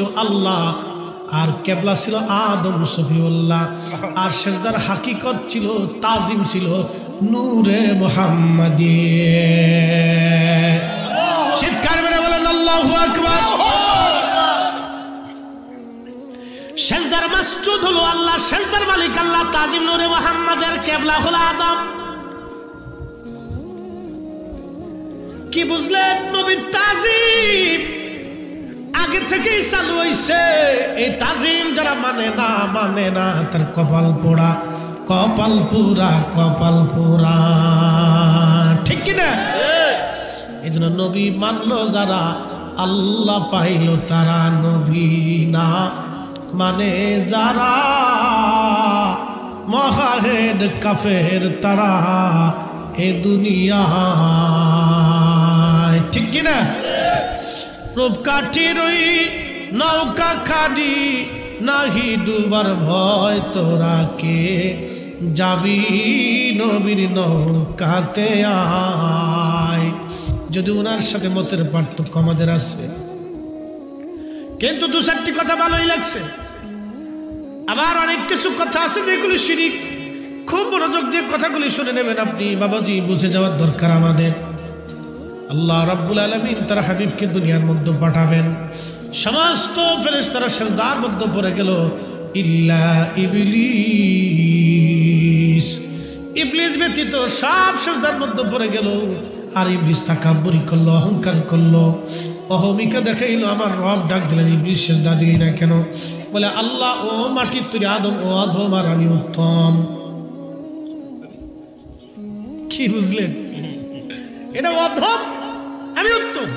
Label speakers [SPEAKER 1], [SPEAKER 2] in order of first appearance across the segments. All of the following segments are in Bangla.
[SPEAKER 1] ছিল আল্লাহ, আর কেবলা ছিল আদম সফিউল্লাহ, আর সেজদার হাকিকত ছিল, তাজিম ছিল নূরে মুহাম্মাদি। চিৎকার মেরে বলেন আল্লাহু আকবার। সেজদার মাসজুদ হলো আল্লাহ, সেজদার মালিক আল্লাহ, তাজিম নূরে মুহাম্মাদের, কেবলা হলো আদম। কি বুঝলেন? নবীর তাজিম আগে থেকেই চালু হইছে। এই তাজিম যারা মানে না তার কপাল পোড়া, কপাল পুরা, কপাল পুরা। ঠিক কিনা? এই জন্য নবী মানলো যারা, আল্লাহ পাইল তারা। নবী না মানে যারা, মহাহেদ কাফের তারা এ দুনিয়া। ঠিক কিনা? রূপকাঠির ওই নৌকা খালি, নাহি ডুবার ভয় তোরা কে যাবি নবীর নৌকাতে আয়। যদি ওনার সাথে মতের পার্থক্য আমাদের আছে, কিন্তু দু চারটি কথা ভালোই লাগছে। আবার অনেক কিছু কথা আছে যেগুলি শিরিক। খুব মনোযোগ দিয়ে কথাগুলি শুনে নেবেন আপনি বাবাজি, বুঝে যাওয়ার দরকার আমাদের। আল্লাহ রাব্বুল আলামিন তার হাবিবকে দুনিয়ার মধ্যে পাঠাবেন, সমস্ত ফেরেশতারা সিজদার মধ্যে পড়ে গেল, ইল্লা ইবলিস। ইবলিস ব্যতীত সব সিজদার মধ্যে পড়ে গেল। আর ইবলিস তাকাব্বুরি করলো, অহংকার করলো, অহমিকা দেখাইলো। আমার রব ডাক দিলেন, ইবলিস সিজদা দিলি না কেন? বলে আল্লাহ ও মাটির তৈরি আদম, ও আদম আর আমি উত্তম। কি বুঝলেন? এটা অধম, আমি উত্তম।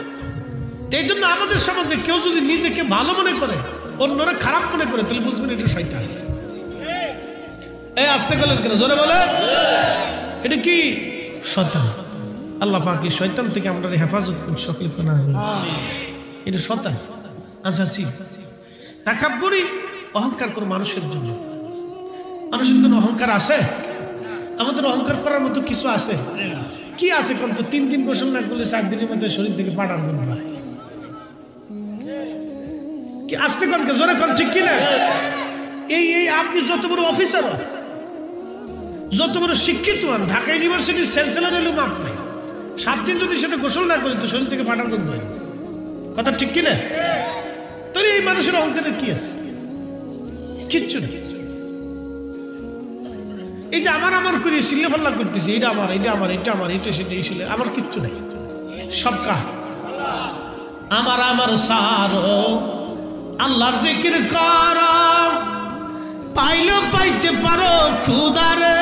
[SPEAKER 1] এই জন্য আমাদের সমাজে কেউ যদি নিজেকে ভালো মনে করে, অন্যরা খারাপ মনে করে, তাহলে বুঝবেন এটা শয়তান। এই আসতে গেলেন কেন? জোরে বলেন। এটা কি? শয়তান। আল্লাহ পাক এই শয়তান থেকে আমরা হেফাজত করি সকলে। এটা শয়তান। আচ্ছা, তাকাব্বুরি, অহংকার করে মানুষের জন্য। মানুষের কোনো অহংকার আছে? আমাদের অহংকার করার মতো কিছু আছে? কি আছে কোন? তো 3 দিন গোসল না করলে 4 দিনের মধ্যে শরীর থেকে পাড়ার গন্ধ হয়। কি আসতে কোন? জোরে কোন, ঠিক কিনা? এই আপনি যত বড় অফিসার, যত বড় শিক্ষিত হন, ঢাকা ইউনিভার্সিটির চ্যান্সেলর হলেও মাপ নাই, 7 দিন যদি সেটা গোসল না করে তো শরীর থেকে পাড়ার গন্ধ হয়। কথা ঠিক কিনা? তো এই মানুষের অহংকারের কি আছে? কিচ্ছু নেই। এই যে আমার করে সিলে পাল্লা করতেছি, এটা আমার, এটা আমার, এটা আমার, এটা সেটা, এই সিলে আমার, কিচ্ছু নাই। সব কার? আমার সারো। আল্লাহর জিকির করো, পাইলেও পাইতে পারো খুদারে।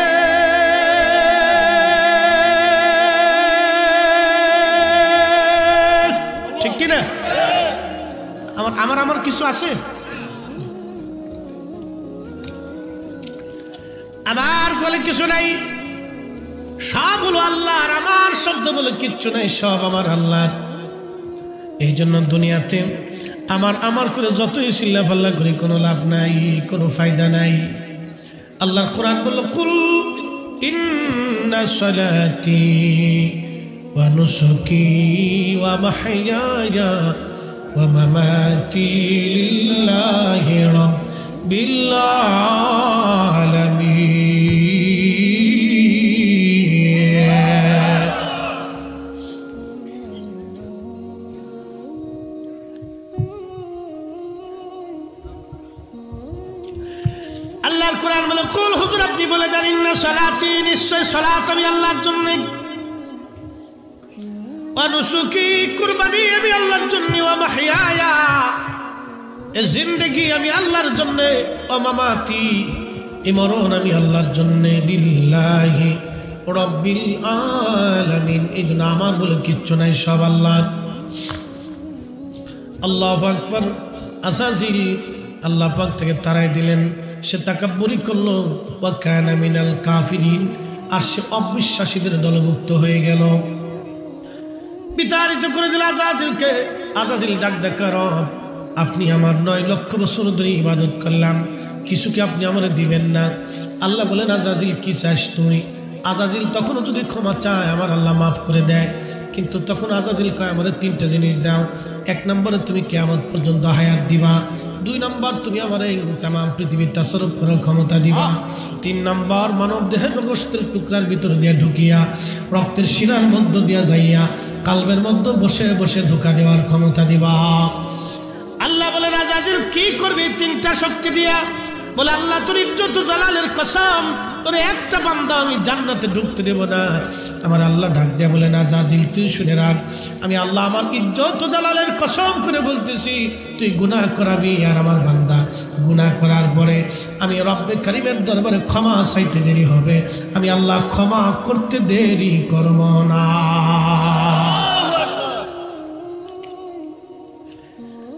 [SPEAKER 1] ঠিক কিনা? আমার কিছু আছে? আমার বলে কিছু নাই, সব হলো আল্লাহর। আমার শব্দ বলে কিচ্ছু নাই, সব আমার আল্লাহর। এই জন্য দুনিয়াতে আমার করে যতই চিল্লা ফাল্লা করে কোনো লাভ নাই, কোনো ফায়দা নাই। আল্লাহর কোরআন বলল, কুল ইন্না সালাতি ওয়া নুসুকি ওয়া মাহইয়ায়া ওয়া মামাতি লিল্লাহি রাব্বিল আলামিন। আল্লাহর কোরআন বলে, কুল, হুজুর আপনি বলে দেন, ইন্না সালাতি, নিশ্চয় সালাত আমি আল্লাহর জন্য, ওয়া নুসুকি, কুরবানি আমি আল্লাহর জন্য, ওয়া মাহইয়ায়া, এই জিন্দেগি আমি আল্লাহর জন্য, ওয়া মামাতি, এই মরণ আমি আল্লাহর জন্য, লিল্লাহি রাব্বিল আলামিন। এই জন্য আমার বলে কিচ্ছু নাই, সব আল্লাহর। আল্লাহু আকবার। আসাজিল আল্লাহ পাক থেকে তারাই দিলেন, সে তাকাব্বুরি করলো, ওয়া কানা মিনাল কাফিরিন, আর সে অবিশ্বাসীদের দলভুক্ত হয়ে গেল। বিতাড়িত করে দিল আজাজিলকে। আজাজিল ডাক দেখা, রব আপনি আমার 9 লক্ষ বছর ধরে ইবাদত করলাম, কিছু কি আপনি আমার দিবেন না? আল্লাহ বলেন, আজাজিল কি চাস তুই? আজাজিল তখনও যদি ক্ষমা চায়, আমার আল্লাহ মাফ করে দেয়। কিন্তু তখন আজাজিল কয় আমাদের তিনটা জিনিস দাও। এক নম্বরে তুমি কিয়ামত পর্যন্ত হায়াত দিবা, 2 নম্বর তুমি আমার এই তাম পৃথিবীর তাসরুফ করার ক্ষমতা দিবা, 3 নম্বর মানব দেহের গোশতের টুকরার ভিতর দিয়ে ঢুকিয়া রক্তের শিরার মধ্য দিয়া যাইয়া কালবের মধ্যে বসে বসে ধোঁকা দেওয়ার ক্ষমতা দিবা। আল্লাহ বলে আজাজিল কি করবি 3টা শক্তি দিয়া? বলে আল্লাহ তোর ইজ্জত জালালের কসম, তোর একটা বান্দা আমি জান্নাতে ঢুকতে দেব না। আমার আল্লাহ ডাক দেয়া বলে আজাজিল তুই শুনে রাখ, আমি আল্লাহ আমার ইজ্জত জালালের কসম করে বলতেছি, তুই গুনাহ করাবি আর আমার বান্দা গুনাহ করার পরে আমি রব্বে কারীমের দরবারে ক্ষমা চাইতে দেরি হবে, আমি আল্লাহ ক্ষমা করতে দেরি করব না।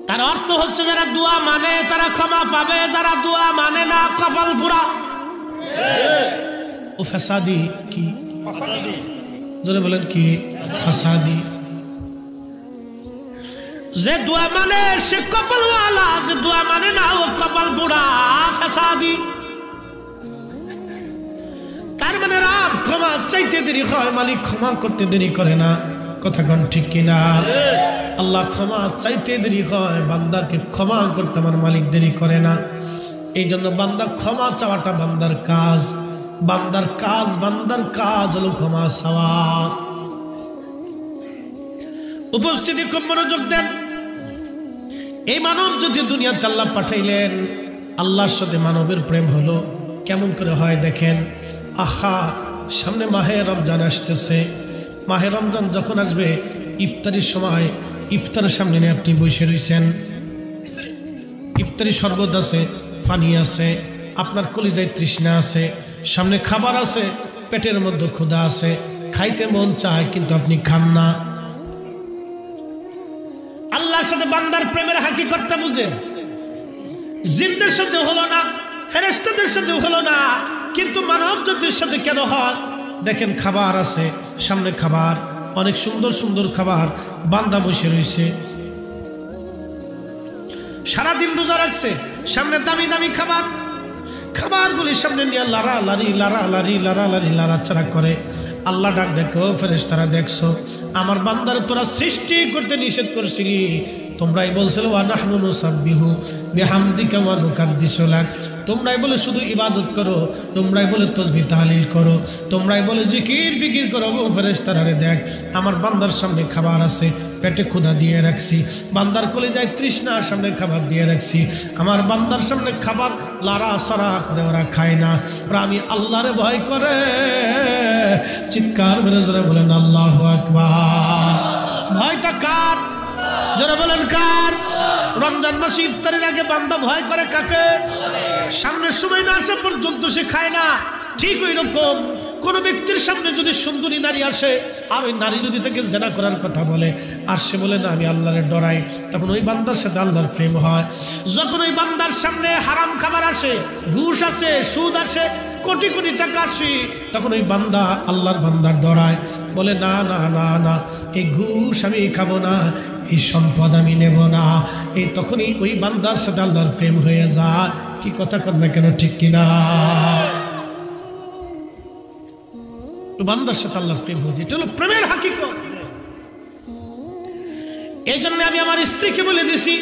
[SPEAKER 1] তার অর্থ হচ্ছে যারা দোয়া মানে তারা ক্ষমা পাবে, যারা দোয়া মানে না কপাল পুরা। ও ফাসাদি কি? জোরে বলেন কি? ফাসাদি। যে দোয়া মানে সে কপালওয়ালা, যে দোয়া মানে না ও কপাল পুরা, ফাসাদি। তার মানে রাব ক্ষমা চাইতে দেরি হয়, মালিক ক্ষমা করতে দেরি করে না। কথা কোন ঠিক কিনা? আল্লাহ ক্ষমা চাইতে দেরি হয়, বান্দাকে ক্ষমা করতে আমার মালিক দেরি করে না। এই জন্য বান্দা ক্ষমা চাওয়াটা বান্দার কাজ, বান্দার কাজ, বান্দার কাজ হলো ক্ষমা চাওয়া। উপস্থিতি খুব মনোযোগ দেন। এই মানব যদি দুনিয়াতে আল্লাহ পাঠাইলেন, আল্লাহর সাথে মানবের প্রেম হলো কেমন করে হয় দেখেন। আহা, সামনে মাহে রমজান আসতেছে। মাহে রমজান যখন আসবে, ইফতারির সময় ইফতারের সামনে নিয়ে আপনি বসে রয়েছেন, ইফতারি শরবত আছে, পানি আছে, আপনার কলিজায় তৃষ্ণা আছে, সামনে খাবার আছে, পেটের মধ্যে ক্ষুধা আছে, খাইতে মন চায় কিন্তু আপনি খান না। আল্লাহর সাথে বান্দার প্রেমের হাকিকতটা বুঝেন। জিনদের সাথে হলো না, ফেরেশতাদের সাথে হলো না, কিন্তু মানব জাতির সাথে কেন হয় দেখেন। খাবার আছে, সামনে খাবার, অনেক সুন্দর সুন্দর খাবার, বান্দা বসে রয়েছে, সারাদিন রোজা রাখছে, সামনে দামি দামি খাবার, খাবারগুলির সামনে নিয়ে লাড়ালাড়ি লাড়ালাড়ি লাড়ালাড়ি লাড়াচাড়া করে। আল্লাহ ডাক দেখো ফেরেশতারা, দেখছো আমার বান্দারে তোরা সৃষ্টি করতে নিষেধ করছিলি, তোমরাই বলছিল ওয়া নাহনু নুসাব্বিহু বিহামদিকা ওয়া নুকাদ্দিসু লাক, তোমরাই বলে শুধু ইবাদত করো, তোমরাই বলে তাসবিহ তাহলিল করো, তোমরাই বলে জিকির ফিকির করো। ফেরেশতারা রে দেখ, আমার বান্দার সামনে খাবার আছে, পেটে ক্ষুধা দিয়ে রাখছি, বান্দার কলিজায় তৃষ্ণা, সামনে খাবার দিয়ে রাখছি, আমার বান্দার সামনে খাবার লাড়া সারা করে ওরা খায় না, ওরা আমি আল্লাহরে ভয় করে। চিৎকার মেরে জোরে বলেন আল্লাহু আকবার। ভয়টা কার? জোরে বলেন কার? রমজান মাসে ইফতারের আগে বান্দা ভয় করে কাকে? সামনের সময় না আসা পর্যন্ত সে খায় না। ঠিক ওই রকম কোন ব্যক্তির সামনে যদি সুন্দরী নারী আসে, আর ওই নারী যদি তাকে জেনা করার কথা বলে, আর সে বলে না আমি আল্লাহরে ডরাই, তখন ওই বান্দার সাথে আল্লাহর প্রেম হয়। যখন ওই বান্দার সামনে হারাম খাবার আসে, ঘুষ আসে, সুদ আসে, কোটি কোটি টাকা আসে, তখন ওই বান্দা আল্লাহর বান্দার ডরায়, বলে না না না না, এই ঘুষ আমি খাবো না, এই সম্পদ আমি নেব না। এই তখনই ওই বান্দার সাথে আল্লাহর প্রেম হয়ে যায়। কি কথা কর না কেন, ঠিক কিনা? বান্দার সাথে আল্লাহর প্রেম হয়েছে, এটা হলো প্রেমের হাকিকত। এই জন্য আমি আমার স্ত্রীকে বলে দিছি,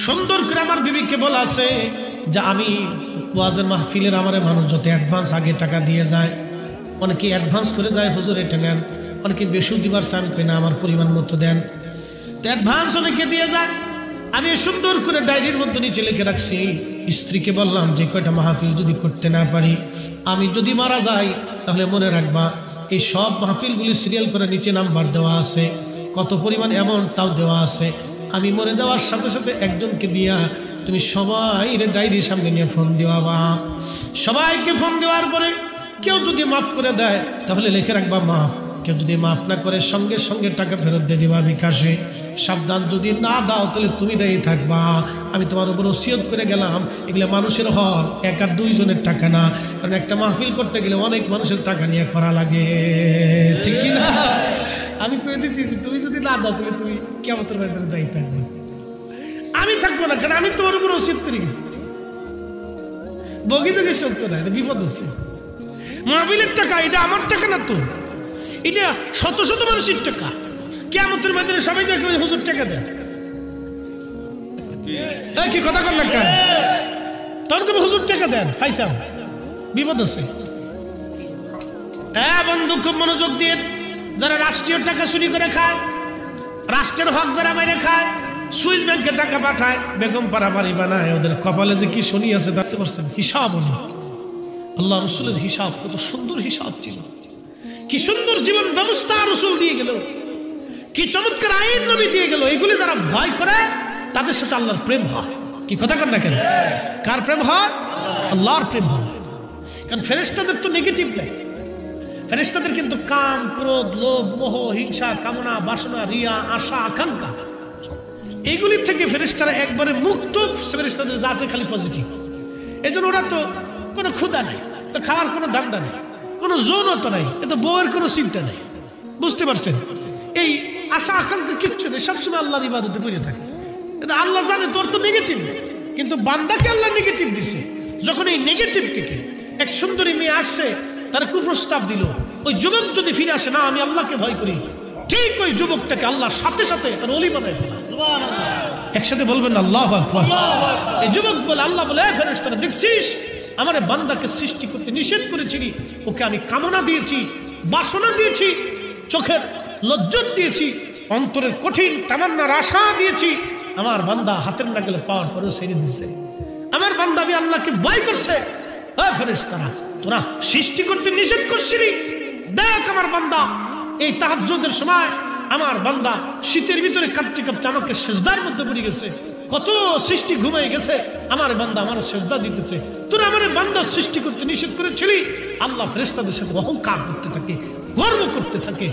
[SPEAKER 1] সুন্দর করে আমার বিবিকে বলা আছে যে আমি ওয়াজের মাহফিলের আমার মানুষ যত অ্যাডভান্স আগে টাকা দিয়ে যায়, অনেকে অ্যাডভান্স করে যায় হুজুর এটা নেন, অনেকে বেশি দিবার চান কই না আমার পরিমাণ মতো দেন, তো অ্যাডভান্স অনেকে দিয়ে যায়। আমি সুন্দর করে ডায়েরির মধ্যে নিচে লিখে রাখছি, স্ত্রীকে বললাম যে কয়টা মাহফিল যদি করতে না পারি, আমি যদি মারা যাই তাহলে মনে রাখবা এই সব মাহফিলগুলি সিরিয়াল করে নিচে নাম্বার দেওয়া আছে, কত পরিমাণ অ্যামাউন্ট তাও দেওয়া আছে। আমি মরে যাওয়ার সাথে সাথে একজনকে দিয়া তুমি সবাই ডায়েরির সামনে নিয়ে ফোন দেওয়া, সবাইকে ফোন দেওয়ার পরে কেউ যদি মাফ করে দেয় তাহলে লিখে রাখবা মাফ, কেউ যদি মাফ না করে সঙ্গে সঙ্গে টাকা ফেরত দিয়ে দিবা বিকাশে। সাবধান, যদি না দাও তাহলে তুমি দায়ী থাকবা। আমি তোমার উপর ওসিয়ত করে গেলাম, এগুলো মানুষের হক, এক আর দুইজনের টাকা না, কারণ একটা মাহফিল করতে গেলে অনেক মানুষের টাকা নিয়ে করা লাগে, ঠিক কি না? আমি কয়ে দিচ্ছি তুমি যদি না দাও তাহলে তুমি কিয়ামতের ময়দানে দায়ী থাকবে। আমি থাকবো না, কারণ আমি তোমার উপর ওসিয়ত করে গেছি। বগি তোকে চলতো না, এটা বিপদ হচ্ছে। মাহফিলের টাকা, এটা আমার টাকা না তো, এটা শত শত মানুষের টাকা। কিয়ামতের ময়দানে সবাই দেখবে হুজুর টাকা দেন, কি কথা কর না কেন? তখন কবে হুজুর টাকা দেন, পাইছাম বিপদ আছে। হ্যাঁ বন্ধু, খুব মনোযোগ দিয়ে, যারা রাষ্ট্রীয় টাকা চুরি করে খায়, রাষ্ট্রের হক যারা মেরে খায়, সুইস ব্যাংকে টাকা পাঠায়, বেগম পারাপারি বানায়, ওদের কপালে যে কি শনি আছে দেখতে পারছেন? হিসাব হলো আল্লাহ রসুলের হিসাব, কত সুন্দর হিসাব ছিল, কি সুন্দর জীবন ব্যবস্থা রসুল দিয়ে গেল, কি চমৎকার আইন নবী দিয়ে গেল। এগুলি যারা ভয় করে তাদের সাথে আল্লাহর প্রেম হয়। কি কথা কর না কেন? কার প্রেম হয়? আল্লাহর প্রেম হয়। কারণ ফেরেশতাদের তো নেগেটিভ নাই, ফেরেশতাদের কিন্তু কাম, ক্রোধ, লোভ, মোহ, হিংসা, কামনা, বাসনা, রিয়া, আশা, আকাঙ্ক্ষা, এইগুলির থেকে ফেরেশতারা একবারে মুক্ত। ফেরেশতাদের যা আছে খালি পজিটিভ। এই জন্য ওরা তো কোনো ক্ষুধা নেই, তো খাওয়ার কোনো দান্দা নেই, কোনো যৌনতা নাই, এত বউয়ের কোনো চিন্তা নেই। বুঝতে পারছেন? এই আশা আকাঙ্ক্ষা কিচ্ছু নেই, সবসময় আল্লাহর ইবাদতে পড়ে থাকে। আল্লাহ জানে তোর তো নেগেটিভ নেই, কিন্তু বান্দাকে আল্লাহ নেগেটিভ দিছে। যখন এই নেগেটিভ থেকে এক সুন্দরী মেয়ে আসছে, তার কুপ্রস্তাব দিল, ওই যুবক যদি ফিরে আসে, না আমি আল্লাহকে ভয় করি, ঠিক ওই যুবকটাকে আল্লাহর সাথে সাথে তার ওলি বানায় ফেলা। একসাথে বলবেন আল্লাহু আকবার। এই যুবক বলে, আল্লাহ বলে, ফেরেশতারা দেখছিস আমার বান্দাকে সৃষ্টি করতে নিষেধ করেছিলি, ওকে আমি কামনা দিয়েছি, বাসনা দিয়েছি, চোখের লজ্জত দিয়েছি, অন্তরের কঠিন তামান্নার আশা দিয়েছি। আমার বান্দা হাতের নাগালে পাওয়ার পরেও ছেড়ে দিচ্ছে। আমার বান্দা আমি আল্লাহকে ভয় করছে। ফেরেশতারা তোরা সৃষ্টি করতে নিষেধ করছিলি, দেখ আমার বান্দা এই তাহাজ্জুদের সময় আমার বান্দা শীতের ভিতরে কাঁপতে কাঁপতে আমাকে সেজদার মধ্যে পড়ে গেছে। কত সৃষ্টি ঘুমাই গেছে, আমার বান্দা আমার সেজদা দিতেছে। তোরা আমার বান্দা সৃষ্টি করতে নিষেধ করেছিলি। আল্লাহ ফেরেশতাদের সাথে অহংকার করতে থাকে, গর্ব করতে থাকে।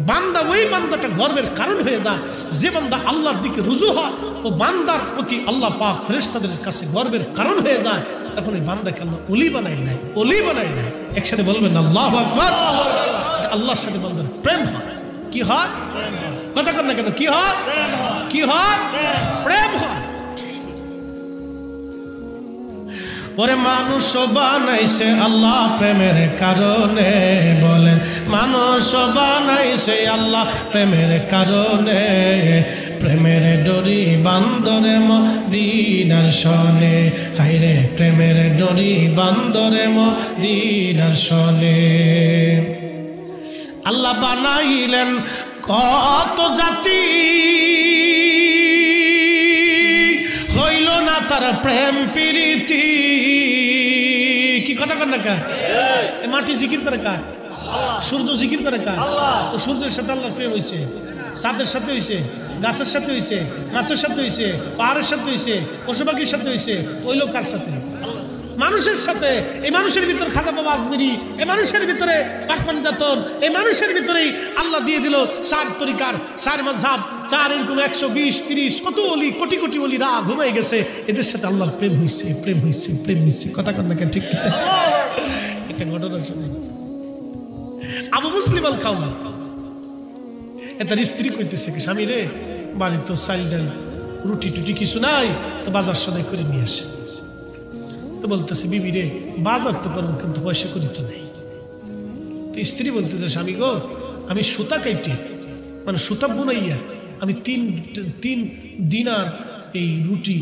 [SPEAKER 1] বান্দা ওই বান্দাটা গর্বের কারণ হয়ে যায় যে বান্দা আল্লাহর দিকে রুজু হয়, ও বান্দার প্রতি আল্লাহ পাক ফেরেশতাদের কাছে গর্বের কারণ হয়ে যায়। তখন ওই বান্দাকে আল্লাহ ওলি বানাই নাই, ওলি বানাই নাই। একসাথে বলবেন আল্লাহু আকবার। আল্লাহর সাথে বলবেন প্রেম হয়। কি হয়? কথা কর না কেন? কি হয়? কি হয়? প্রেম হয়। ওরে মানুষ বানাইছে আল্লাহ প্রেমের কারণে, বলেন মানুষ বানাইছে আল্লাহ প্রেমের কারণে। প্রেমের ডরি বান্দরে মদিনার শনে, হায়রে প্রেমের ডরি বান্দরে মদিনার শনে। আল্লাহ বানাইলেন কত জাতি, হইল না তার প্রেম প্রীতি। কি কথা কর না কার? মাটি জিকির করে কার? সূর্য জিকির করে কার? তো সূর্যের সাথে আল্লাহর প্রেম হয়েছে, চাঁদের সাথে হয়েছে, গাছের সাথে হয়েছে, মাছের সাথে হয়েছে, পাহাড়ের সাথে হয়েছে, পশু পাখির সাথে হয়েছে। ওই লোক কার সাথে? মানুষের সাথে। এই মানুষের ভিতরে খাজা বাবা আজমিরি, এই মানুষের ভিতরে পাকপান জাতন, এই মানুষের ভিতরেই আল্লাহ দিয়ে দিল 4 তরিকার, 4 মাযহাব, 4 এরকম 120, 30 কত ওলি, কোটি কোটি ওলিরা ঘুমাই গেছে। এদের সাথে আল্লাহর প্রেম হয়েছে, প্রেম হয়েছে, প্রেম হয়েছে। কথা কর না কেন? ঠিক একটা ঘটনা শুনে, আবু মুসলিম আল খাওয়া তার স্ত্রী কইতেছে, স্বামী রে বাড়ি তো চাল ডাল রুটি টুটি কিছু নাই, তো বাজার সদাই করে নিয়ে আসে। তো বলতেছে, বিবি রে বাজার তো করবো কিন্তু পয়সা করি তো নেই। তো স্ত্রী বলতেছে, স্বামী গো আমি সুতা কাইটে, মানে সুতা বুনাইয়া আমি 3 দিনার এই রুটি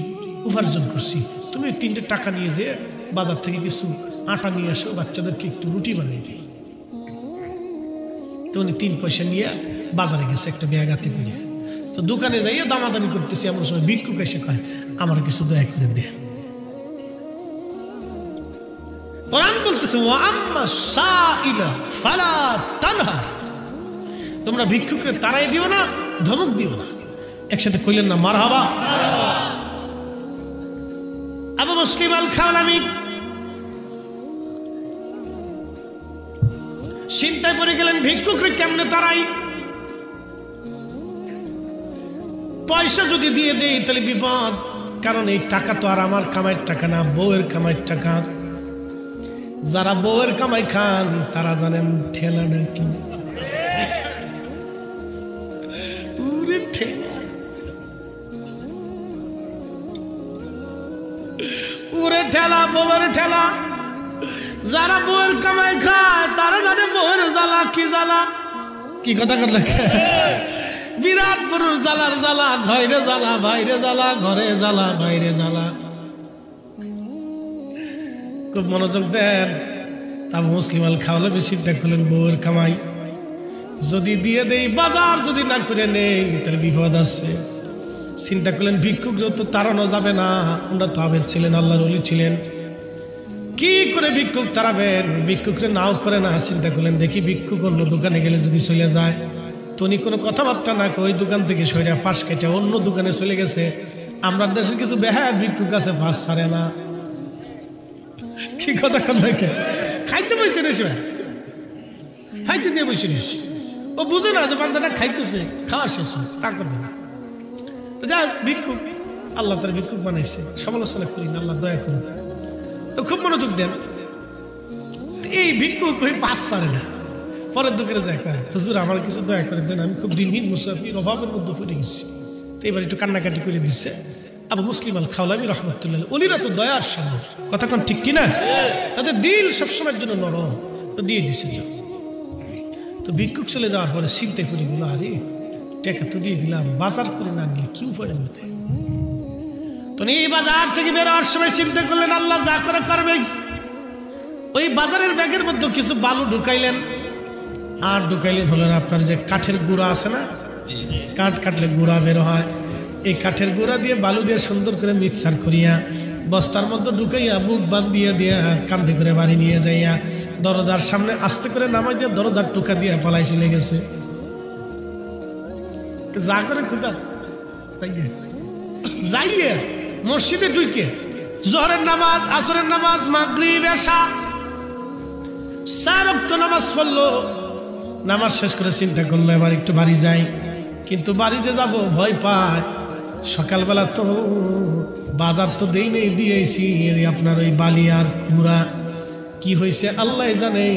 [SPEAKER 1] উপার্জন করছি, তুমি 3টে টাকা নিয়ে যে বাজার থেকে কিছু আটা নিয়ে আসো, বাচ্চাদেরকে একটু রুটি বানিয়ে দিই। তো উনি 3 পয়সা নিয়ে বাজারে গেছে একটা ব্যাগাতে করে। তো দোকানে যাইয়ে দামাদামি করতেছি, এমন সময় ভিক্ষুক এসে কয়, আমার কিছু দয়া করে দেন। কোরআন বলতেছে, ওয়া আম্মা সাইলা ফালা তানহার, তোমরা ভিক্ষুককে তাড়াই দিও না, ধমক দিও না। একসাথে কইলেন না মারহাবা? আবু মুসলিম আল খাওলামি চিন্তায় পড়ে গেলেন, ভিক্ষুকরে কেমনে তাড়াই? পয়সা যদি দিয়ে দেই তাহলে বিপদ, কারণ এই টাকা তো আর আমার কামাইয়ের টাকা না, বউয়ের কামাইয়ের টাকা। যারা বউয়ের কামাই খান তারা জানেন ঠেলা নাকি। উরে ঠেলা, বউয়ের ঠেলা। যারা বউয়ের কামাই খায় তারা জানে বউয়ের জ্বালা কি জ্বালা। কি কথা কথা বিরাট পুরুষ জ্বালার জ্বালা, ঘরে জ্বালা, বাইরে জ্বালা, ঘরে জ্বালা, বাইরে জ্বালা। খুব মনোযোগ দেন। তা মুসলিম আল খাওয়ালে চিন্তা করলেন বউয়ের কামাই যদি দিয়ে দেই, বাজার যদি না করে নেই তাহলে বিপদ আছে। চিন্তা করলেন ভিক্ষুক তো তাড়ানো যাবে না, ওনারা তো আবেদ ছিলেন, আল্লাহর ওলি ছিলেন, কি করে ভিক্ষুক তাড়াবেন? ভিক্ষুকরে নাও করে না। চিন্তা করলেন দেখি ভিক্ষুক অন্য দোকানে গেলে যদি চলে যায়, তো উনি কোনো কথাবার্তা না ওই দোকান থেকে সইরা ফাঁস কেটে অন্য দোকানে চলে গেছে। আমরা দেশের কিছু বেহায়া ভিক্ষুক আছে, ফাঁস ছাড়ে না। কি কথা কথা খাইতে বসে রে, খাইতে দিয়ে বসে নিস, ও বুঝে না যে বান্দাটা খাইতেছে, খাওয়া শেষ তা করবে না। তো যা ভিক্ষুক, আল্লাহ তার ভিক্ষুক বানাইছে, সমালোচনা করি না, আল্লাহ দয়া করুন। তো খুব মনোযোগ দেন। এই ভিক্ষুক ওই পাঁচ ছাড়ে না, পরের দোকানে যায় কয় হুজুর আমার কিছু দয়া করে দেন, আমি খুব দিনহীন মুসাফির, অভাবের মধ্যে পড়ে গেছি। তো এবার একটু কান্নাকাটি করে দিচ্ছে আবু মুসলিম আল খাওলামি রহমতুল্লাহ। উনিরা তো দয়ার সাগর, কথা কোন ঠিক কিনা? তাদের দিল সবসময়ের জন্য নরম, তো দিয়ে দিছে। তো ভিক্ষুক চলে যাওয়ার পরে চিন্তা করে গেল, আরে টাকা তো দিয়ে দিলাম, বাজার করে না গেলে কি উপায় হবে? তো এই বাজার থেকে বের হওয়ার সময় চিন্তা করলেন আল্লাহ যা করে করবে। ওই বাজারের ব্যাগের মধ্যে কিছু বালু ঢুকাইলেন, আর ঢুকাইলেন হলেন আপনার যে কাঠের গুঁড়া আছে না, কাঠ কাটলে গুঁড়া বের হয়, এই কাঠের গুঁড়া দিয়ে বালু দিয়ে সুন্দর করে মিক্সার করিয়া বস্তার মধ্যে ঢুকাইয়া মুখ বান্ধিয়া দিয়া কান্দে করে বাড়ি নিয়ে যাইয়া দরজার সামনে আস্তে করে নামাই দিয়ে দরজার টুকা দিয়ে পালাই চলে গেছে। যা করে খুদা যাইয়ে মসজিদে ঢুকে জোহরের নামাজ, আসরের নামাজ, মাগরিব, এশা 4 ওয়াক্ত নামাজ পড়লো। নামাজ শেষ করে চিন্তা করলো এবার একটু বাড়ি যাই, কিন্তু বাড়িতে যাব ভয় পায়। সকালবেলা তো বাজার তো দেই নেই, দিয়েছি আপনার ওই বালি আর কুড়া, কি হয়েছে আল্লাহ জানে।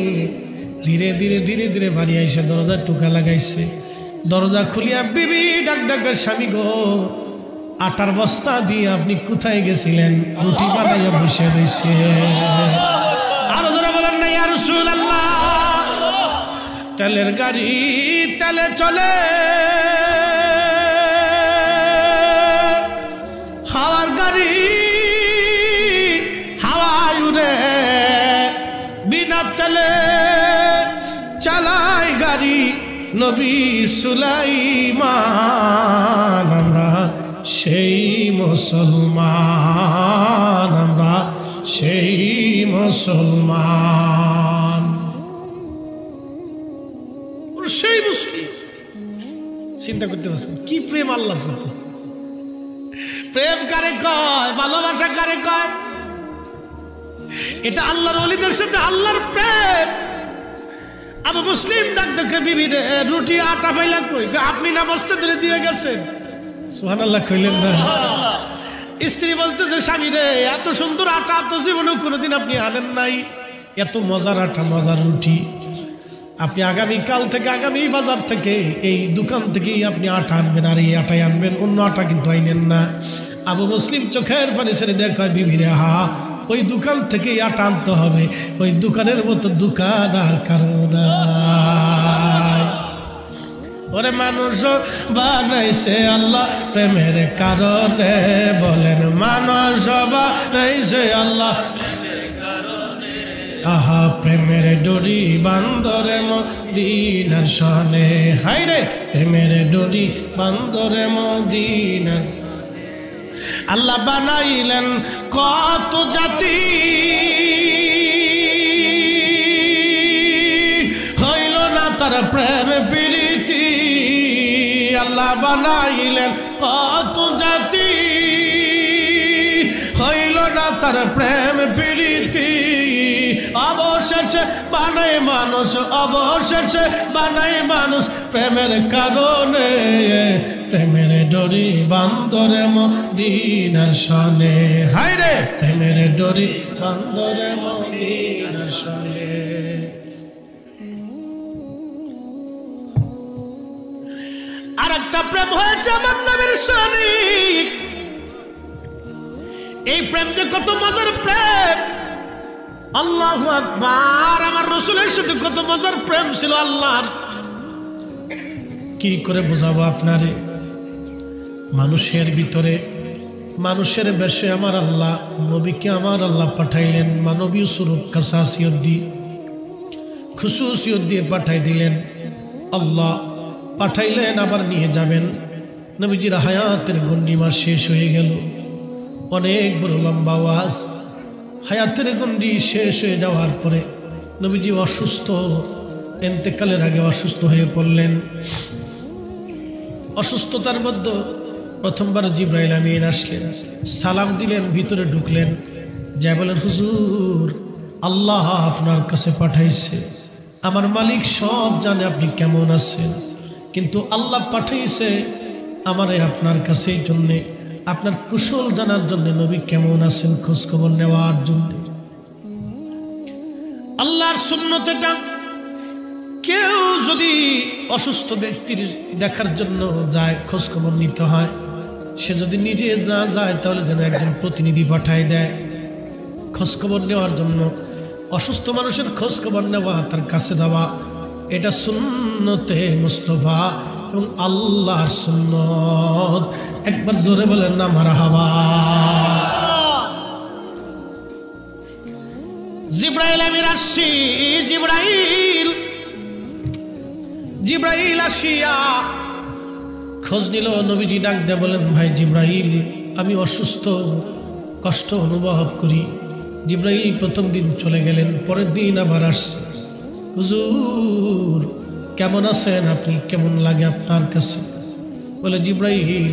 [SPEAKER 1] ধীরে ধীরে ধীরে ধীরে বাড়ি আইসে দরজার টুকা লাগাইছে। দরজা খুলিয়া বিবি ডাক ডাকের স্বামী গো, আটার বস্তা দিয়ে আপনি কোথায় গেছিলেন? রুটি বানাইয়া বসে রয়েছে। আরো যারা বলেন না ইয়া রাসূলুল্লাহ, তেলের গাড়ি তেলে চলে, হাওয়ার গাড়ি হাওয়ায় উড়ে, বিনা তেলে চালায় গাড়ি নবী সুলাইমান। আমরা সেই মুসলমান, আমরা সেই মুসলমান, সেই মুসলিম। চিন্তা করতে পারছেন কি প্রেম আল্লাহর সাথে? প্রেম কারে কয়? ভালোবাসা কারে কয়? এটা আল্লাহর ওলিদের সাথে আল্লাহর প্রেম। আবু মুসলিম ডাক দেখে বিবি রে রুটি আটা পাইলা কই? আপনি না বস্তা ধরে দিয়ে গেছেন। সুবহানাল্লাহ কইলেন না? স্ত্রী বলতেছে স্বামী রে এত সুন্দর আটা তো জীবনেও কোনোদিন আপনি আনেন নাই, এত মজার আটা, মজার রুটি। আপনি আগামীকাল থেকে, আগামী বাজার থেকে, এই দোকান থেকেই আপনি আটা আনবেন, আর এই আটাই আনবেন, অন্য আটা কিন্তু আইনেন না। আবু মুসলিম চোখের পানি ছেড়ে দেখায় বিবি রে হা ওই দোকান থেকেই আটা আনতে হবে, ওই দোকানের মতো দোকান আর কারো নাই। ওরে মানুষ বানাইছে আল্লাহ প্রেমের কারণে, বলেন মানুষ বানাইছে আল্লাহ। আহা প্রেমের ডোরি বান্দরে মদিনার সনে, হাই রে প্রেমের ডোরি বান্দরে মদিনার। আল্লাহ বানাইলেন কত জাতি, হইল না তার প্রেম প্রীতি। আল্লাহ বানাইলেন কত জাতি, হইল না তার প্রেম প্রীতি। অবশেষে বানাই মানুষ, অবশেষে বানাই মানুষ প্রেমের কারণে। প্রেমের ডোরি বান্দরে মদিনার সনে, হায় রে প্রেমের ডোরি বান্দরে মদিনার সনে। আর একটা প্রেম হয়েছে আমার নবীর সনিক। এই প্রেম যে কত মজার প্রেম, আল্লাহু আকবার। আমার রাসূলের সাথে কত মজার প্রেম ছিল আল্লাহর। কি করে বোঝাবো আপনারে? মানুষের ভিতরে মানুষের বেশে আমার আল্লাহ নবীকে আমার আল্লাহ পাঠাইলেন, মানবীয় স্বরূপ খাসাসিয়ত দিয়ে খুশুসিয়ত দিয়ে পাঠাই দিলেন। আল্লাহ পাঠাইলেন আবার নিয়ে যাবেন। নবীজির হায়াতের গন্ডিমা শেষ হয়ে গেল। অনেক বড় লম্বা ওয়াজ। হায়াতের গন্ডি শেষ হয়ে যাওয়ার পরে নবীজি অসুস্থ, ইন্তেকালের আগে অসুস্থ হয়ে পড়লেন। অসুস্থতার মধ্যে প্রথমবার জিবরাইল আমিন আসলেন, সালাম দিলেন, ভিতরে ঢুকলেন, যা বলেন হুজুর আল্লাহ আপনার কাছে পাঠাইছে। আমার মালিক সব জানে আপনি কেমন আছেন, কিন্তু আল্লাহ পাঠাইছে আমারে আপনার কাছে, এই জন্যে আপনার কুশল জানার জন্য, নবী কেমন আছেন খোঁজখবর নেওয়ার জন্য। আল্লাহর সুন্নতেটা কেউ যদি অসুস্থ ব্যক্তির দেখার জন্য যায়, খোঁজখবর নিতে হয়, সে যদি নিজে না যায় তাহলে যেন একজন প্রতিনিধি পাঠায় দেয় খোঁজখবর নেওয়ার জন্য। অসুস্থ মানুষের খোঁজখবর নেওয়া, তার কাছে যাওয়া, এটা সুন্নতে মুস্তাফা এবং আল্লাহর সুন্নত। একবার জোরে বলেন না মারহাবা। জিবরাইল আমির আসছি। জিবরাইল আসিয়া খোঁজ নিল। নবীজি ডাক দিয়ে বলেন, ভাই জিবরাইল, আমি অসুস্থ, কষ্ট অনুভব করি। জিবরাইল প্রথম দিন চলে গেলেন, পরের দিন আবার আসছে। হুজুর কেমন আছেন আপনি, কেমন লাগে আপনার কাছে? বলে জিবরাইল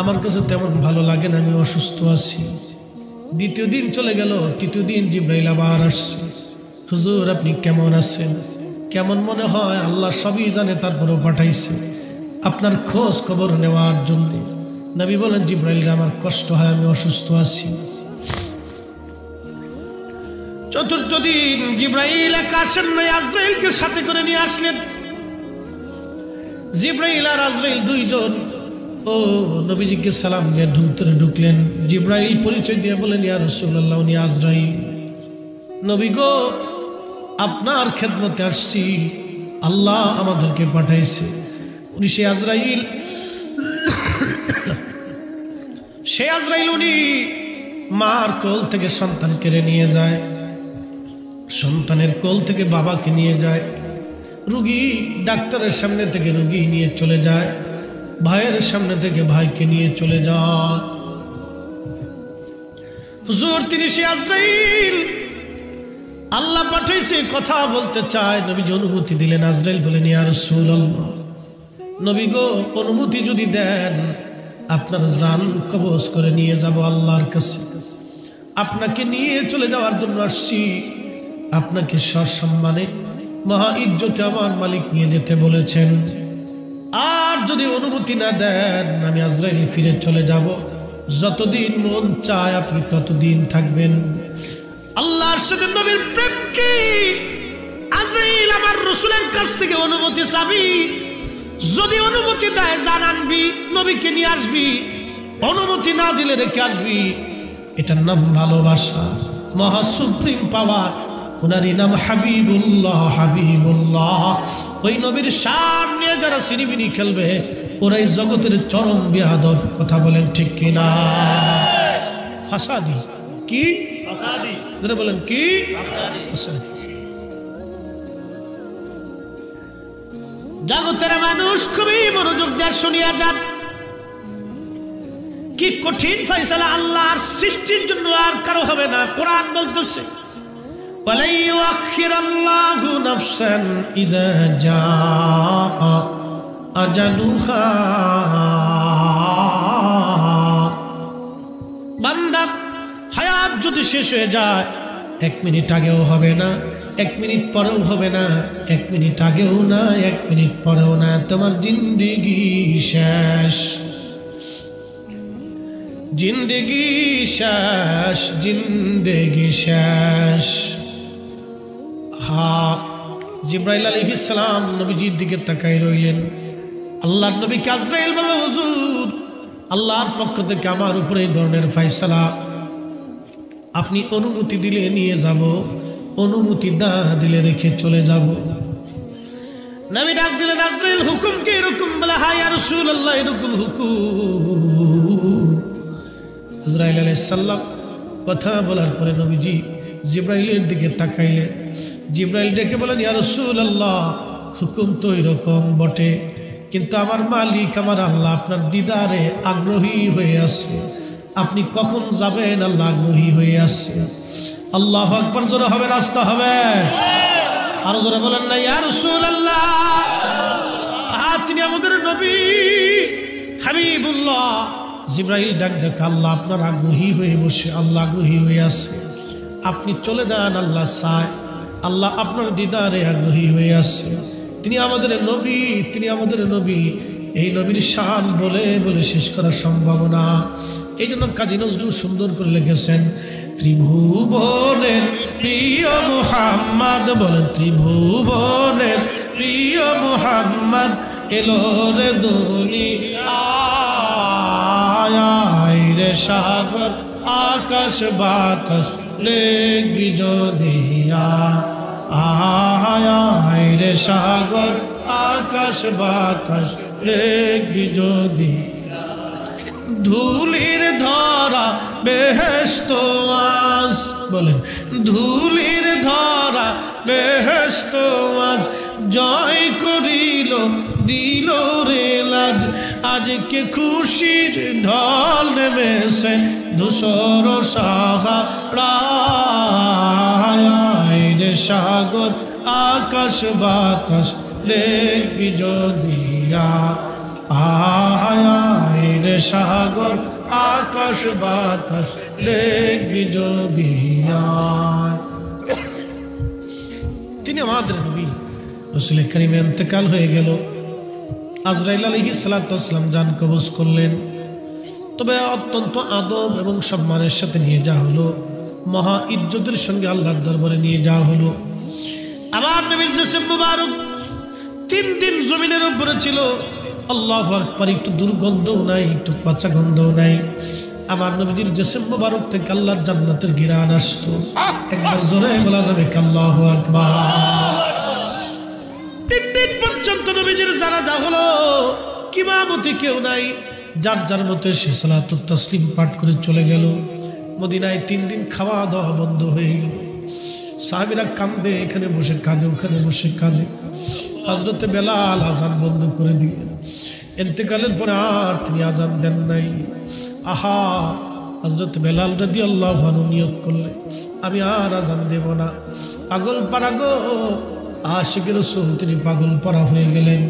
[SPEAKER 1] আমার কাছে তেমন ভালো লাগে না, আমি অসুস্থ আছি। দ্বিতীয় দিন চলে গেল, তৃতীয় দিন জিবরাইল আবার আসছে। হুজুর আপনি কেমন আছেন, কেমন মনে হয়? আল্লাহ সবই জানে, তারপরেও পাঠাইছে আপনার খোঁজ খবর নেওয়ার জন্য। নবী বলেন, জিবরাইল আমার কষ্ট হয়, আমি অসুস্থ আছি। চতুর্থ দিন জিবরাইল একা আসেন নাই, আজরাইলকে সাথে করে নিয়ে আসলেন। জিবরাইল আর আজরাইল দুইজন ও নবীজিকে সালাম দিয়ে ভিতরে ঢুকলেন। জিবরাইল পরিচয় দিয়ে বলেন, ইয়া রাসূলুল্লাহ, উনি আজরাইল। নবী গো, আপনার খেদমতে আসছি, আল্লাহ আমাদেরকে পাঠাইছে। উনি সে আজরাইল, সে আজরাইল উনি মার কোল থেকে সন্তান কেড়ে নিয়ে যায়, সন্তানের কোল থেকে বাবাকে নিয়ে যায়, রুগী ডাক্তারের সামনে থেকে রুগী নিয়ে চলে যায়, ভাইয়ের সামনে থেকে ভাইকে নিয়ে চলে যায়। হুজুর তিনি সে আজরাইল, আল্লাহ পাঠাইছে, কথা বলতে চায়। নবী অনুমতি দিলেন। আজরাইল বলেন, ইয়া রাসূলুল্লাহ, নবী গো, অনুমতি যদি দেন আপনার জান কবজ করে নিয়ে যাব আল্লাহর কাছে। আপনাকে নিয়ে চলে যাওয়ার জন্য আসছি, আপনাকে সসম্মানে মহা ইজ্জতে আমার মালিক নিয়ে যেতে বলেছেন। আর যদি অনুমতি না দেন আমি আজরাইল ফিরে চলে যাব। যতদিন মন চায় আপনি ততদিন থাকবেন। আল্লাহর সাথে নবীর প্রেম কি? আজরাইল আমার রাসূলের কাছ থেকে অনুমতি চাবি, যদি অনুমতি দেয় জানানবি, নবীকে নিয়ে আসবি, অনুমতি না দিলে রেখে আসবি। এটার নাম ভালোবাসা, মহা সুপ্রিম পাওয়ার। ওনারই নাম হাবিবুল্লাহ। হাবিবুল্লাহ, ওই নবীর শান নিয়ে যারা সিনিবিনি খেলবে ওরাই জগতের চরম বিয়াদব। কথা বলেন ঠিক কিনা? ফাসাদি কি? ফাসাদি যারা বলেন কি? ফাসাদি। জগতের মানুষ খুবই মনোযোগ দিয়ে শুনিয়া যান। কি কঠিন ফয়সালা আল্লাহর সৃষ্টির জন্য আর কারো হবে না। কোরআন বলতেছে, ওয়ালা ইউআখিরাল্লাহু নাফসান ইযা জাআ আজালুহা। বান্দা, হায়াত যদি শেষ হয়ে যায় 1 মিনিট আগেও হবে না, 1 মিনিট পরেও হবে না, 1 মিনিট আগেও না, 1 মিনিট পরেও না। তোমার জিন্দেগি শেষ, জিন্দেগি শেষ, জিন্দেগি শেষ। জিবরাইল আলাইহিস সালাম নবীজির দিকে তাকাই রইলেন। আল্লাহর নবী আজরাইল বলে, হুজুর আল্লাহর পক্ষ থেকে আমার উপরে এই ধরনের ফয়সালা, আপনি অনুমতি দিলে নিয়ে যাব, অনুমতি না দিলে রেখে চলে যাব। নবী ডাক দিলেন, আজরাইল হুকুম কি? এরকম বলে, হ্যাঁ ইয়া রাসূলুল্লাহ, এরকম হুকুম। আজরাইল আলাইহিস সালাম কথা বলার পরে নবীজি জিবরাইলের দিকে তাকাইলেন। জিবরাইল ডেকে বলেন, ইয়া রাসূলুল্লাহ, হুকুম তো এরকম বটে, কিন্তু আমার মালিক আমার আল্লাহ আপনার দিদারে আগ্রহী হয়ে আছে। আপনি কখন যাবেন? আল্লাহ আগ্রহী হয়ে আছে। আল্লাহু আকবার। জোরে হবে, রাস্তা হবে, আরো জোরে বলেন না ইয়া রাসূলুল্লাহ। তিনি আমাদের নবী হাবিবুল্লাহ। জিবরাইল ডাক দেখ, আল্লাহ আপনার আগ্রহী হয়ে বসে, আল্লাহ আগ্রহী হয়ে আছে, আপনি চলে যান। আল্লাহ চায়, আল্লাহ আপনার দিদারে আগ্রহী হয়ে আছে। তিনি আমাদের নবী, তিনি আমাদের নবী। এই নবীর শান বলে বলে শেষ করা সম্ভব না। এই জন্য কাজী নজরুল সুন্দর করে লিখেছেন, ত্রিভুবনের প্রিয় মুহাম্মদ, বলেন ত্রিভুবনের প্রিয় মুহাম্মদ এলো রে দুনিয়ায় রে, সাগর আকাশ বাতাস লেখবি যদিয়া, আয় রে সাগর আকাশ বাতাস লেখবি যদি, ধুলির ধরা বেহেশত আজ, বলেন ধুলির ধরা বেহেশত আজ, জয় করিল দিল রে লাজ, আজকে খুশির ঢল নেমেছে ধূসর সাহারায় রে, সাগর আকাশ বাতাস লেখবি যদিয়া, আয় রে সাগর আকাশ বাতাস লেখবি যদিয়া। তিনি আমাদের নবী রাসূল কারীম ইন্তেকাল হয়ে গেল। আজরাইল আলাইহিস সালাতু ওয়াস সালাম জান কবজ করলেন। তবে অত্যন্ত আদব এবং সম্মানের সাথে নিয়ে যাওয়া হলো, মহা ইজ্জতের সঙ্গে আল্লাহর দরবারে নিয়ে যাওয়া হলো। আমার নবীর জিসম মুবারক 3 দিন জমিনের উপরে ছিল। আল্লাহু আকবার। একটু দুর্গন্ধও নাই, একটু পচা গন্ধও নাই। আমার নবীজির জিসম মুবারক থেকে আল্লাহর জান্নাতের ঘিরান আসতো। একবার জোরে বলা যাবে আল্লাহু আকবার। 3 দিন পর্যন্ত নবীজির জানাজা হলো, ইমামতি কেউ নাই, যার যার মতে সে সালাতুত তাসলিম পাঠ করে চলে গেল। মদিনায় 3 দিন খাওয়া দাওয়া বন্ধ হয়ে গেল। সাহাবীরা কাঁদে, এখানে বসে কাঁদে, ওখানে বসে কাঁদে। হযরতে বেলাল আযান বন্ধ করে দিলেন। ইন্তেকালের পরে আর তিনি আযান দেন নাই। আহা, হযরত বেলাল রাদিয়াল্লাহু আনহু নিয়ত করলেন, আমি আর আযান দেব না। পাগল পারা গো, আশিকের রাসূল তিনি পাগল পারা হয়ে গেলেন।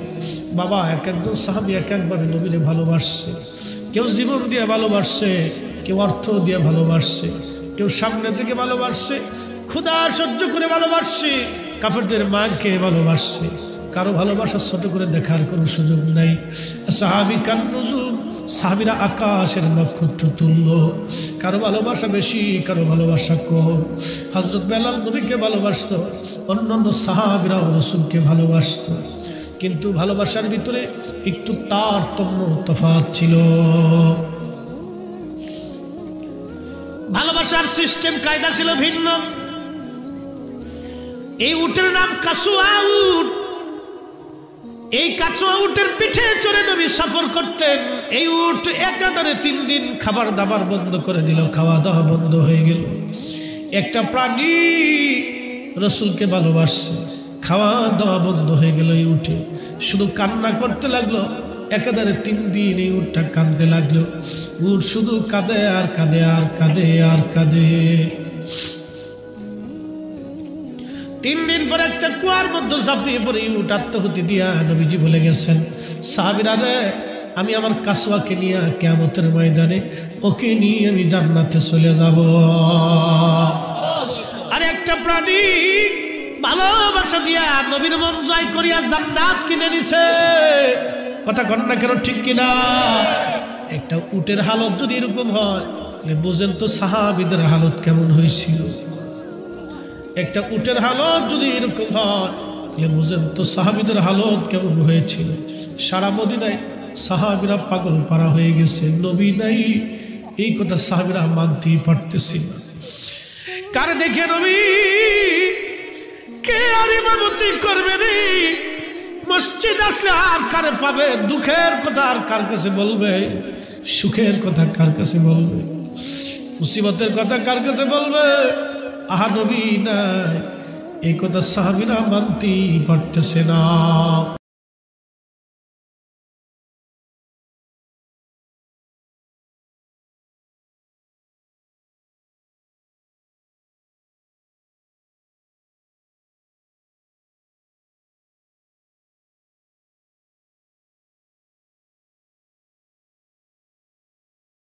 [SPEAKER 1] বাবা, এক একজন সাহাবী এক একভাবে নবীরে ভালোবাসছে। কেউ জীবন দিয়ে ভালোবাসছে, কেউ অর্থ দিয়ে ভালোবাসছে, কেউ সামনে থেকে ভালোবাসছে, ক্ষুধা সহ্য করে ভালোবাসছে, কাফেরদের মাকে ভালোবাসছে। কারো ভালোবাসা ছোট করে দেখার কোনো সুযোগ নাই। সাহাবী কান্নুজুম, সাহাবীরা আকাশের নক্ষত্র তুল্য। কারো ভালোবাসা বেশি, কারো ভালোবাসা কম। হযরত বেলাল নবীকে ভালোবাসতো, অন্যান্য সাহাবীরাও রাসূলকে ভালোবাসতো, কিন্তু ভালোবাসার ভিতরে একটু তারতম্য, তফাৎ ছিল। ভালোবাসার সিস্টেম কায়দা ছিল ভিন্ন। এই উটের নাম কাসুয়া উট। এই কাসুয়া উটের পিঠে চড়ে নবী সফর করতেন। এই উট একাধারে 3 দিন খাবার দাবার বন্ধ করে দিল, খাওয়া দাওয়া বন্ধ হয়ে গেল। একটা প্রাণী রাসূলকে ভালোবাসছে, খাওয়া দাওয়া বন্ধ হয়ে গেল। এই উঠে শুধু কান্না করতে লাগলো। একাধারে 3 দিন এই উটটা কাঁদতে লাগলো। উট শুধু কাঁদে আর কাঁদে আর কাঁদে আর কাঁদে। 3 দিন পর একটা কুয়ার মধ্যে ঝাঁপিয়ে পড়ে উট আত্মহতি দিয়া নবীজি বলে গেছেন, সাহাবীরা রে, আমি আমার কাসওয়াকে নিয়ে কিয়ামতের ময়দানে ওকে নিয়ে আমি জান্নাতে চলে যাব। আর একটা প্রাণী ভালোবাসা দিয়া নবীর মন জয় করিয়া জান্নাত কিনে নিছে। কথা কন না কেন, ঠিক কিনা? একটা উটের হালত যদি এরকম হয়, তাহলে বুঝেন তো সাহাবীদের হালত কেমন হয়েছিল। একটা উটের হালত যদি এরকম হয়, তাহলে বুঝেন তো সাহাবীদের হালত কেমন হয়েছিল। সারা মদিনায় সাহাবীরা পাগল পারা হয়ে গেছে, নবী নাই, এই কথা সাহাবীরা মানতেই পারতেছিল। কারে দেখে নবী, কে আর ইমামতি করবে রে? মসজিদ আসলে আর কারে পাবে? দুঃখের কথা আর কার কাছে বলবে? সুখের কথা কার কাছে বলবে? মুসিবতের কথা কার কাছে বলবে? আহা নবী নাই, এই কথা সাহাবীরা মানতেই পারতেছে না।